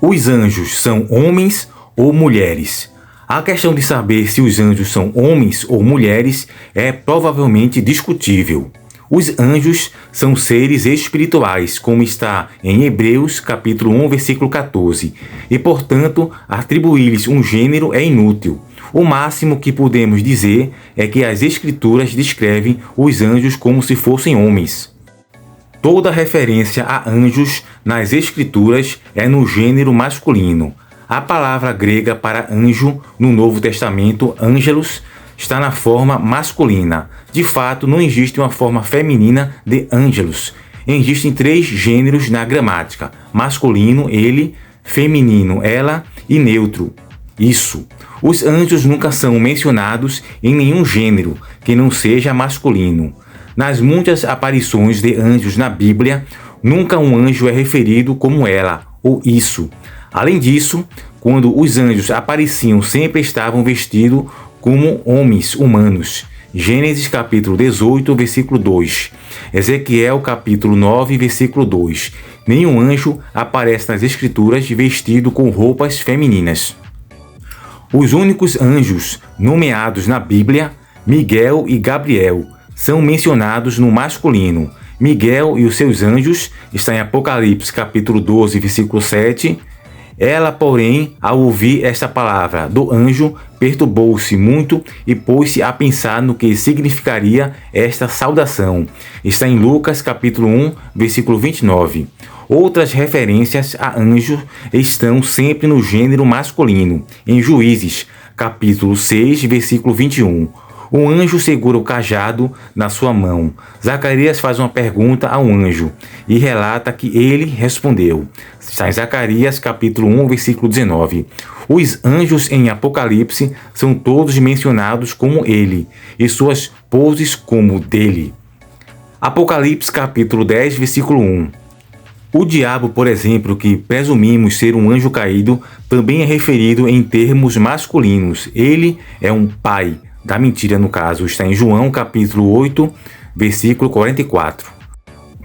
Os anjos são homens ou mulheres? A questão de saber se os anjos são homens ou mulheres é provavelmente discutível. Os anjos são seres espirituais, como está em Hebreus capítulo 1, versículo 14, e, portanto, atribuir-lhes um gênero é inútil. O máximo que podemos dizer é que as Escrituras descrevem os anjos como se fossem homens. Toda referência a anjos nas Escrituras é no gênero masculino. A palavra grega para anjo no Novo Testamento, angelos, está na forma masculina. De fato, não existe uma forma feminina de angelos. Existem 3 gêneros na gramática: masculino, ele; feminino, ela; e neutro, isso. Os anjos nunca são mencionados em nenhum gênero que não seja masculino. Nas muitas aparições de anjos na Bíblia, nunca um anjo é referido como ela ou isso. Além disso, quando os anjos apareciam, sempre estavam vestidos como homens humanos. Gênesis capítulo 18, versículo 2. Ezequiel capítulo 9, versículo 2. Nenhum anjo aparece nas Escrituras vestido com roupas femininas. Os únicos anjos nomeados na Bíblia, Miguel e Gabriel, são mencionados no masculino. Miguel e os seus anjos está em Apocalipse capítulo 12, versículo 7. Ela, porém, ao ouvir esta palavra do anjo, perturbou-se muito e pôs-se a pensar no que significaria esta saudação. Está em Lucas capítulo 1, versículo 29. Outras referências a anjos estão sempre no gênero masculino. Em Juízes capítulo 6, versículo 21. Um anjo segura o cajado na sua mão. Zacarias faz uma pergunta ao anjo e relata que ele respondeu. Está em Zacarias capítulo 1, versículo 19. Os anjos em Apocalipse são todos mencionados como ele e suas poses como dele. Apocalipse capítulo 10, versículo 1. O diabo, por exemplo, que presumimos ser um anjo caído, também é referido em termos masculinos. Ele é um pai da mentira, no caso, está em João capítulo 8, versículo 44.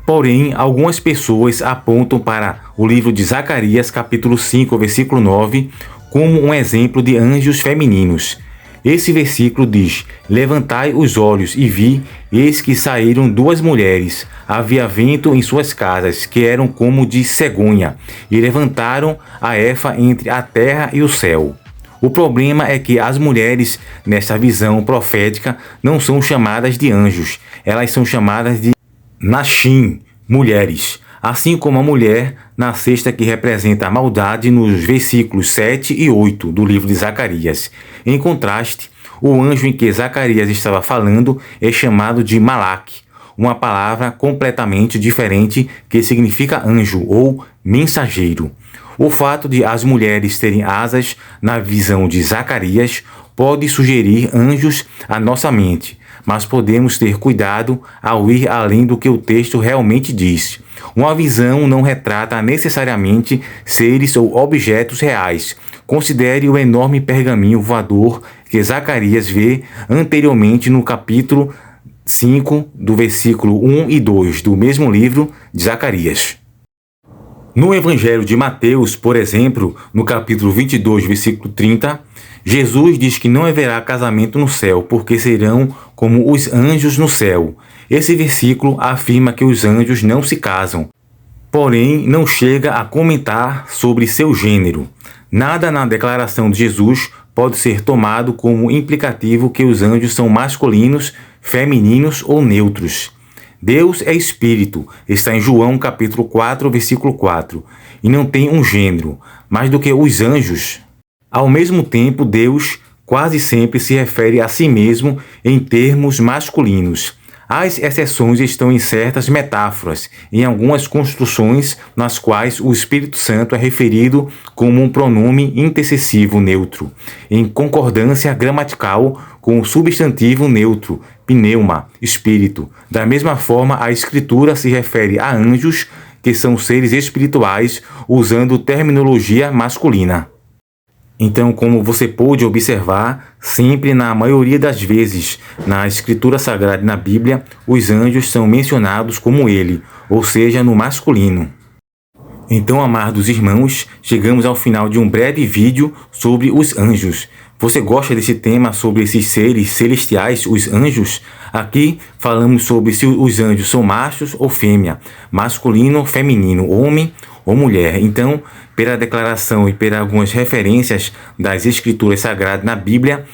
Porém, algumas pessoas apontam para o livro de Zacarias capítulo 5, versículo 9, como um exemplo de anjos femininos. Esse versículo diz: levantai os olhos e vi, eis que saíram 2 mulheres, havia vento em suas casas, que eram como de cegonha, e levantaram a efa entre a terra e o céu. O problema é que as mulheres, nesta visão profética, não são chamadas de anjos. Elas são chamadas de Nashim, mulheres. Assim como a mulher na cesta que representa a maldade nos versículos 7 e 8 do livro de Zacarias. Em contraste, o anjo em que Zacarias estava falando é chamado de Malaque, uma palavra completamente diferente que significa anjo ou mensageiro. O fato de as mulheres terem asas na visão de Zacarias pode sugerir anjos à nossa mente, mas podemos ter cuidado ao ir além do que o texto realmente diz. Uma visão não retrata necessariamente seres ou objetos reais. Considere o enorme pergaminho voador que Zacarias vê anteriormente no capítulo 5, do versículo 1 e 2 do mesmo livro de Zacarias. No Evangelho de Mateus, por exemplo, no capítulo 22, versículo 30, Jesus diz que não haverá casamento no céu, porque serão como os anjos no céu. Esse versículo afirma que os anjos não se casam, porém não chega a comentar sobre seu gênero. Nada na declaração de Jesus pode ser tomado como implicativo que os anjos são masculinos, femininos ou neutros. Deus é espírito, está em João capítulo 4, versículo 4, e não tem um gênero, mais do que os anjos. Ao mesmo tempo, Deus quase sempre se refere a si mesmo em termos masculinos. As exceções estão em certas metáforas, em algumas construções nas quais o Espírito Santo é referido como um pronome intercessivo neutro, em concordância gramatical com o substantivo neutro, pneuma, espírito. Da mesma forma, a Escritura se refere a anjos, que são seres espirituais, usando terminologia masculina. Então, como você pôde observar, sempre na maioria das vezes na Escritura Sagrada e na Bíblia, os anjos são mencionados como ele, ou seja, no masculino. Então, amados irmãos, chegamos ao final de um breve vídeo sobre os anjos. Você gosta desse tema sobre esses seres celestiais, os anjos? Aqui falamos sobre se os anjos são machos ou fêmea, masculino ou feminino, homem ou mulher. Então, pela declaração e pelas algumas referências das escrituras sagradas na Bíblia,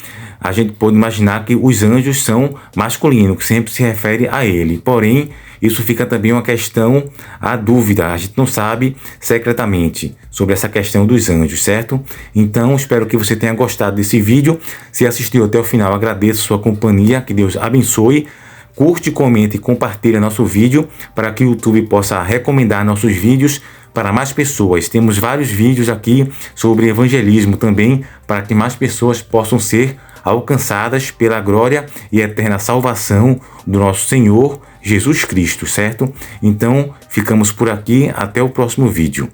a gente pode imaginar que os anjos são masculinos, que sempre se refere a ele. Porém, isso fica também uma questão, a dúvida, a gente não sabe secretamente sobre essa questão dos anjos, certo? Então, espero que você tenha gostado desse vídeo. Se assistiu até o final, agradeço a sua companhia, que Deus abençoe. Curte, comente e compartilhe nosso vídeo para que o YouTube possa recomendar nossos vídeos para mais pessoas. Temos vários vídeos aqui sobre evangelismo também, para que mais pessoas possam ser alcançadas pela glória e eterna salvação do nosso Senhor Jesus Cristo, certo? Então, ficamos por aqui, até o próximo vídeo.